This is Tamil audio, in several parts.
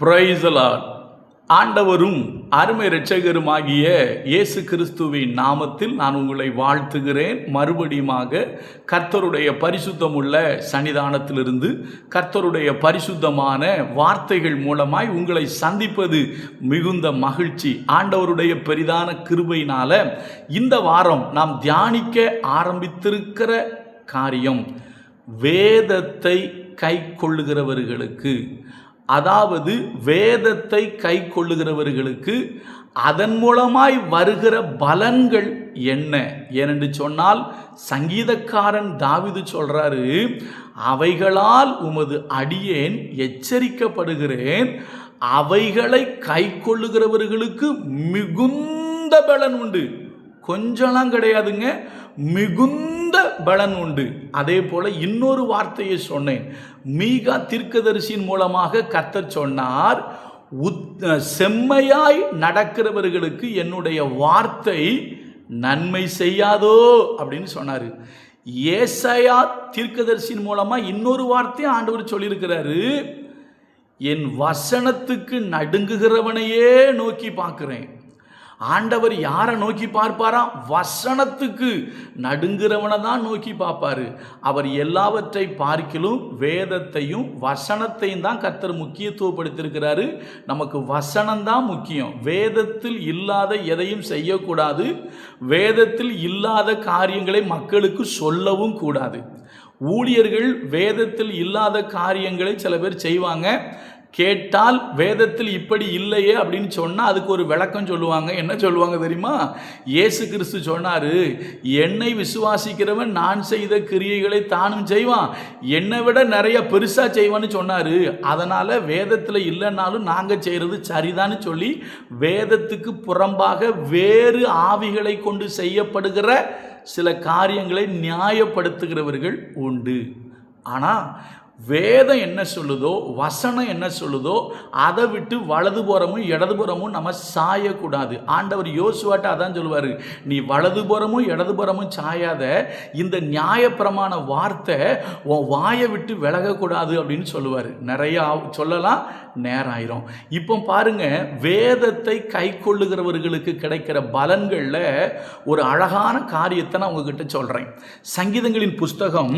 Praise the Lord. ஆண்டவரும் அருமை இரட்சகருமாகிய இயேசு கிறிஸ்துவின் நாமத்தில் நான் உங்களை வாழ்த்துகிறேன். மறுபடியுமாக கர்த்தருடைய பரிசுத்தமுள்ள சன்னிதானத்திலிருந்து கர்த்தருடைய பரிசுத்தமான வார்த்தைகள் மூலமாய் உங்களை சந்திப்பது மிகுந்த மகிழ்ச்சி. ஆண்டவருடைய பெரிதான கிருபையினால இந்த வாரம் நாம் தியானிக்க ஆரம்பித்திருக்கிற காரியம் வேதத்தை கை கொள்ளுகிறவர்களுக்கு, அதாவது வேதத்தை கை கொள்ளுகிறவர்களுக்கு அதன் மூலமாய் வருகிற பலன்கள் என்ன ஏனென்று சொன்னால், சங்கீதக்காரன் தாவீது சொல்றாரு, அவைகளால் உமது அடியேன் எச்சரிக்கப்படுகிறேன், அவைகளை கை கொள்ளுகிறவர்களுக்கு மிகுந்த பலன் உண்டு. கொஞ்சம்லாம் கிடையாதுங்க, மிகுந்த பலன் உண்டு. அதே போல இன்னொரு வார்த்தையை சொன்னேன். மீகா தீர்க்கதரிசியின் மூலமாக கர்த்தர் சொன்னார், செம்மையாய் நடக்கிறவர்களுக்கு என்னுடைய வார்த்தை நன்மை செய்யாதோ அப்படின்னு சொன்னார். ஏசாயா தீர்க்கதரிசியின் மூலமா இன்னொரு வார்த்தையை ஆண்டவர் சொல்லியிருக்கிறாரு, என் வசனத்துக்கு நடுங்குகிறவனையே நோக்கி பார்க்கிறேன். ஆண்டவர் யாரை நோக்கி பார்ப்பாரா? வசனத்துக்கு நடுங்கிறவனை தான் நோக்கி பார்ப்பாரு. அவர் எல்லாவற்றை பார்க்கிலும் வேதத்தையும் வசனத்தையும் தான் கர்த்தர் முக்கியத்துவப்படுத்தியிருக்கிறாரு. நமக்கு வசனம் தான் முக்கியம். வேதத்தில் இல்லாத எதையும் செய்யக்கூடாது, வேதத்தில் இல்லாத காரியங்களை மக்களுக்கு சொல்லவும் கூடாது. ஊழியர்கள் வேதத்தில் இல்லாத காரியங்களை சில பேர் செய்வாங்க. கேட்டால் வேதத்தில் இப்படி இல்லையே அப்படின்னு சொன்னால் அதுக்கு ஒரு விளக்கம் சொல்லுவாங்க. என்ன சொல்லுவாங்க தெரியுமா? இயேசு கிறிஸ்து சொன்னார், என்னை விசுவாசிக்கிறவன் நான் செய்த கிரியைகளை தானும் செய்வான், என்னை விட நிறைய பெருசாக செய்வான்னு சொன்னார். அதனால் வேதத்தில் இல்லைன்னாலும் நாங்கள் செய்கிறது சரிதான்னு சொல்லி வேதத்துக்கு புறம்பாக வேறு ஆவிகளை கொண்டு செய்யப்படுகிற சில காரியங்களை நியாயப்படுத்துகிறவர்கள் உண்டு. ஆனால் வேதம் என்ன சொல்லுதோ, வசனம் என்ன சொல்லுதோ, அதை விட்டு வலதுபுறமும் இடதுபுறமும் நம்ம சாயக்கூடாது. ஆண்டவர் யோசுவாட்ட அதான் சொல்லுவார், நீ வலதுபுறமும் இடதுபுறமும் சாயாத, இந்த நியாயப்பிரமாண வார்த்தை உன் வாயை விட்டு விலகக்கூடாது அப்படின்னு சொல்லுவார். நிறையா சொல்லலாம், நேரம் ஆயிரும். இப்போ பாருங்க, வேதத்தை கை கொள்ளுகிறவர்களுக்கு கிடைக்கிற பலன்களில் ஒரு அழகான காரியத்தை நான் உங்ககிட்ட சொல்கிறேன். சங்கீதங்களின் புஸ்தகம்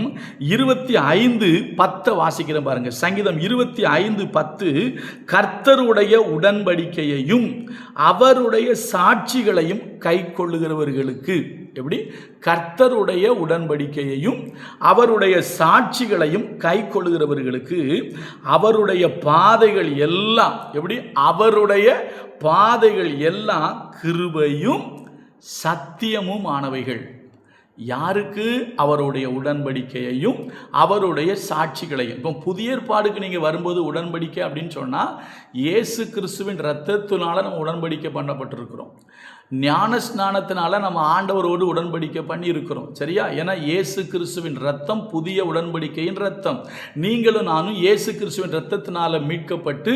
25:10 வாசிக்கிறேன் பாருங்க. சங்கீதம் 25:10, கர்த்தருடைய உடன்படிக்கையையும் அவருடைய சாட்சிகளையும் கை கொள்ளுகிறவர்களுக்கு, எப்படி? கர்த்தருடைய உடன்படிக்கையையும் அவருடைய சாட்சிகளையும் கை கொள்ளுகிறவர்களுக்கு அவருடைய பாதைகள் எல்லாம், எப்படி? அவருடைய பாதைகள் எல்லாம் கிருபையும் சத்தியமும் ஆனவைகள். யாருக்கு? அவருடைய உடன்படிக்கையையும் அவருடைய சாட்சிகளையும். இப்போ புதிய ஏற்பாடுக்கு நீங்கள் வரும்போது உடன்படிக்கை அப்படின்னு சொன்னால், இயேசு கிறிஸ்துவின் இரத்தத்தினால நம்ம உடன்படிக்கை பண்ணப்பட்டிருக்கிறோம். ஞான ஸ்நானத்தினால நம்ம ஆண்டவரோடு உடன்படிக்கை பண்ணி இருக்கிறோம், சரியா? ஏன்னா இயேசு கிறிஸ்துவின் ரத்தம் புதிய உடன்படிக்கையின் ரத்தம். நீங்களும் நானும் இயேசு கிறிஸ்துவின் ரத்தத்தினால மீட்கப்பட்டு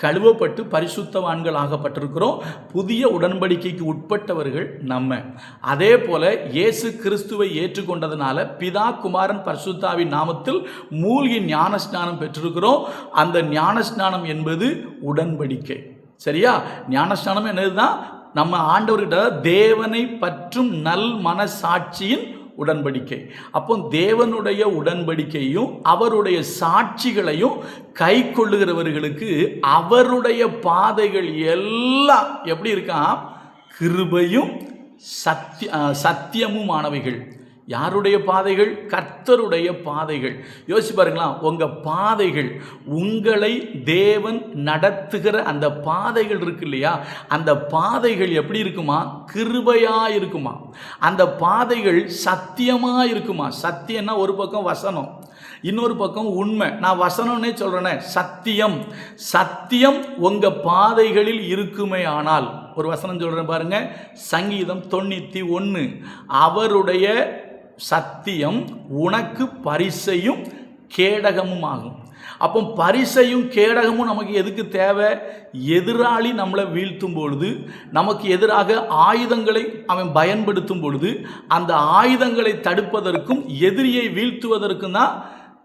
கழுவப்பட்டு பரிசுத்தவான்கள் ஆகப்பட்டிருக்கிறோம். புதிய உடன்படிக்கைக்கு உட்பட்டவர்கள் நம்ம. அதே போல இயேசு கிறிஸ்துவை ஏற்றுக்கொண்டதுனால பிதா குமாரன் பரிசுத்தாவின் நாமத்தில் மூழ்கி ஞான ஸ்நானம் பெற்றிருக்கிறோம். அந்த ஞான ஸ்நானம் என்பது உடன்படிக்கை, சரியா? ஞான ஸ்நானம் என்னதுதான்? நம்ம ஆண்டவர்கிட்ட தேவனை பற்றும் நல் மனசாட்சியின் உடன்படிக்கை. அப்போ தேவனுடைய உடன்படிக்கையும் அவருடைய சாட்சிகளையும் கை கொள்ளுகிறவர்களுக்கு அவருடைய பாதைகள் எல்லாம் எப்படி இருக்கான்? கிருபையும் சத்தியமும் ஆனவைகள். யாருடைய பாதைகள்? கர்த்தருடைய பாதைகள். யோசிச்சு பாருங்களா, உங்கள் பாதைகள், உங்களை தேவன் நடத்துகிற அந்த பாதைகள் இருக்கு இல்லையா, அந்த பாதைகள் எப்படி இருக்குமா? கிருபையாக இருக்குமா. அந்த பாதைகள் சத்தியமாக இருக்குமா. சத்தியம்னா ஒரு பக்கம் வசனம், இன்னொரு பக்கம் உண்மை. நான் வசனம்னே சொல்கிறேனே, சத்தியம். சத்தியம் உங்கள் பாதைகளில் இருக்குமே ஆனால், ஒரு வசனம் சொல்கிறேன் பாருங்க, சங்கீதம் 91, அவருடைய சத்தியம் உனக்கு பரிசையும் கேடகமும் ஆகும். அப்போ பரிசையும் கேடகமும் நமக்கு எதுக்கு தேவை? எதிராளி நம்மளை வீழ்த்தும் பொழுது, நமக்கு எதிராக ஆயுதங்களை அவன் பயன்படுத்தும் பொழுது, அந்த ஆயுதங்களை தடுப்பதற்கும் எதிரியை வீழ்த்துவதற்கும் தான்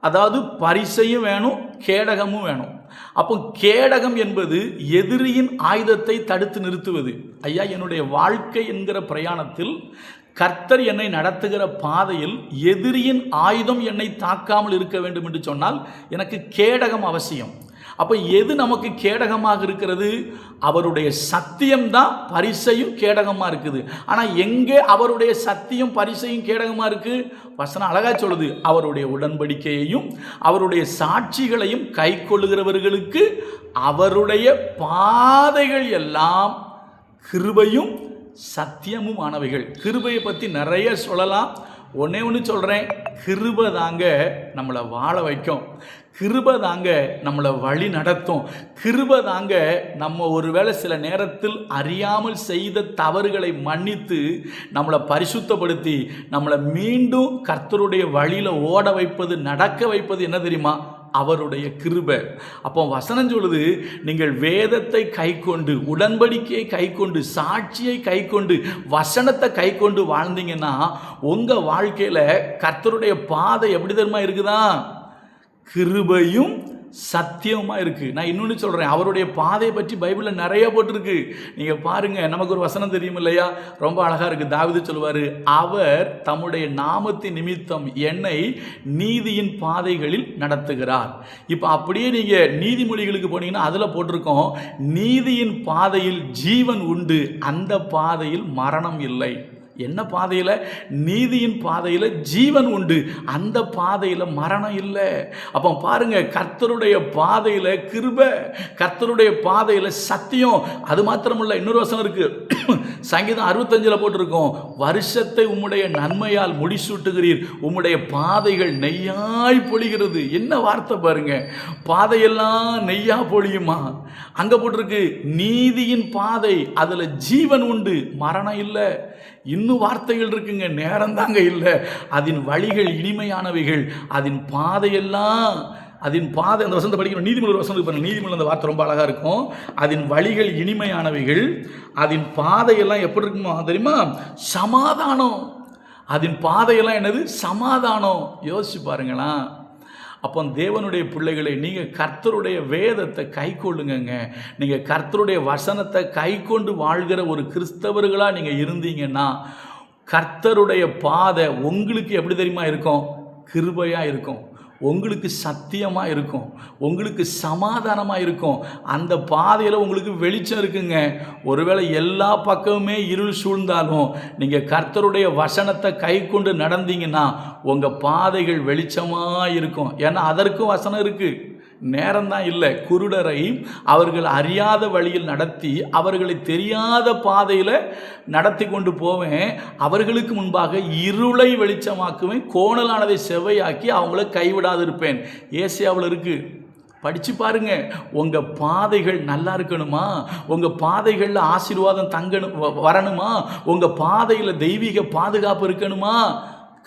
அதாவது பரிசையும் வேணும், கேடகமும் வேணும். அப்போ கேடகம் என்பது எதிரியின் ஆயுதத்தை தடுத்து நிறுத்துவது. ஐயா, என்னுடைய வாழ்க்கை என்கிற பிரயாணத்தில் கர்த்தர் என்னை நடத்துகிற பாதையில் எதிரியின் ஆயுதம் என்னை தாக்காமல் இருக்க வேண்டும் என்று சொன்னால் எனக்கு கேடகம் அவசியம். அப்போ எது நமக்கு கேடகமாக இருக்கிறது? அவருடைய சத்தியம்தான் பரிசையும் கேடகமாக இருக்குது. ஆனால் எங்கே அவருடைய சத்தியம் பரிசையும் கேடகமாக இருக்குது? வசனம் அழகாக சொல்லுது, அவருடைய உடன்படிக்கையையும் அவருடைய சாட்சிகளையும் கை கொள்ளுகிறவர்களுக்கு அவருடைய பாதைகள் எல்லாம் கிருபையும் சத்தியமும் ஆனவைகள். கிருபையை பற்றி நிறைய சொல்லலாம். ஒன்னே ஒன்று சொல்கிறேன், கிருபை தாங்க நம்மளை வாழ வைக்கும். கிருபை தாங்க நம்மளை வழி நடத்தும். கிருபை தாங்க நம்ம ஒருவேளை சில நேரத்தில் அறியாமல் செய்த தவறுகளை மன்னித்து நம்மளை பரிசுத்தப்படுத்தி நம்மளை மீண்டும் கர்த்தருடைய வழியில் ஓட வைப்பது, நடக்க வைப்பது என்ன தெரியுமா? அவருடைய கிருபை. அப்போ வசனம் சொல்லுது, நீங்கள் வேதத்தை கை கொண்டு, உடன்படிக்கையை கை கொண்டு, சாட்சியை கை கொண்டு, வசனத்தை கை கொண்டு வாழ்ந்தீங்கன்னா உங்கள் வாழ்க்கையில் கர்த்தருடைய பாதை எப்படி தெரியுமா இருக்குதா? கிருபையும் சத்தியமாக இருக்குது. நான் இன்னொன்று சொல்கிறேன், அவருடைய பாதையை பற்றி பைபிளில் நிறைய போட்டிருக்கு. நீங்கள் பாருங்கள், நமக்கு ஒரு வசனம் தெரியும் இல்லையா? ரொம்ப அழகாக இருக்குது. தாவீது சொல்லுவார், அவர் தம்முடைய நாமத்தின் நிமித்தம் என்னை நீதியின் பாதைகளில் நடத்துகிறார். இப்போ அப்படியே நீங்கள் நீதிமொழிகளுக்கு போனீங்கன்னா அதில் போட்டிருக்கோம், நீதியின் பாதையில் ஜீவன் உண்டு, அந்த பாதையில் மரணம் இல்லை. என்ன பாதையில்? நீதியின் பாதையில் ஜீவன் உண்டு, அந்த பாதையில் மரணம் இல்லை. அப்போ பாருங்க, கர்த்தருடைய பாதையில் கிருபை, கர்த்தருடைய பாதையில் சத்தியம். அது மாத்திரமல்ல, இன்னொரு வசனம் இருக்கு, சங்கீதம் 65 போட்டிருக்கோம், வருஷத்தை உம்முடைய நன்மையால் முடிசூட்டுகிறீர், உம்முடைய பாதைகள் நெய்யாய் பொழிகிறது. என்ன வார்த்தை பாருங்க, பாதையெல்லாம் நெய்யா பொழியுமா? அங்க போட்டிருக்கு நீதியின் பாதை, அதுல ஜீவன் உண்டு, மரணம் இல்லை. இன்னும் வார்த்தைகள் இருக்குங்க, நேரம் தாங்க இல்லை. அதன் வழிகள் இனிமையானவைகள், அதன் பாதையெல்லாம், அதன் பாதை, அந்த வசனத்தை படிக்கணும், நீதிமொழி வசனம் பாருங்க, நீதிமொழி அந்த வார்த்தை ரொம்ப அழகாக இருக்கும். அதன் வழிகள் இனிமையானவைகள், அதன் பாதையெல்லாம் எப்படி இருக்குமா தெரியுமா? சமாதானம். அதன் பாதையெல்லாம் என்னது? சமாதானம். யோசிச்சு பாருங்களா. அப்போ தேவனுடைய பிள்ளைகளை, நீங்கள் கர்த்தருடைய வேதத்தை கை கொள்ளுங்க. நீங்கள் கர்த்தருடைய வசனத்தை கை கொண்டு வாழ்கிற ஒரு கிறிஸ்தவர்களாக நீங்கள் இருந்தீங்கன்னா கர்த்தருடைய பாதை உங்களுக்கு எப்படி தெரியுமா இருக்கும்? கிருபையாக இருக்கும், உங்களுக்கு சத்தியமாக இருக்கும், உங்களுக்கு சமாதானமாக இருக்கும். அந்த பாதையில் உங்களுக்கு வெளிச்சம் இருக்குங்க. ஒருவேளை எல்லா பக்கமுமே இருள் சூழ்ந்தாலும் நீங்கள் கர்த்தருடைய வசனத்தை கை கொண்டு நடந்தீங்கன்னா உங்கள் பாதைகள் வெளிச்சமாக இருக்கும். ஏன்னா அதற்கும் வசனம் இருக்குது. நேரம்தான் இல்லை. குருடரை அவர்கள் அறியாத வழியில் நடத்தி அவர்களை தெரியாத பாதையில் நடத்தி கொண்டு போவேன், அவர்களுக்கு முன்பாக இருளை வெளிச்சமாக்குவேன், கோணலானதை செவ்வையாக்கி அவங்கள கைவிடாது இருப்பேன். ஏசியாவில் இருக்கு, படித்து பாருங்க. உங்கள் பாதைகள் நல்லா இருக்கணுமா? உங்கள் பாதைகளில் ஆசீர்வாதம் வரணுமா? உங்கள் பாதையில் தெய்வீக பாதுகாப்பு இருக்கணுமா?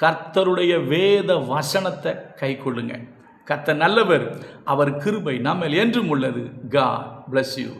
கர்த்தருடைய வேத வசனத்தை கை கொள்ளுங்க. கர்த்தர் நல்லவர், அவர் கிருபை நம்மேல் என்றும் உள்ளது. God bless you.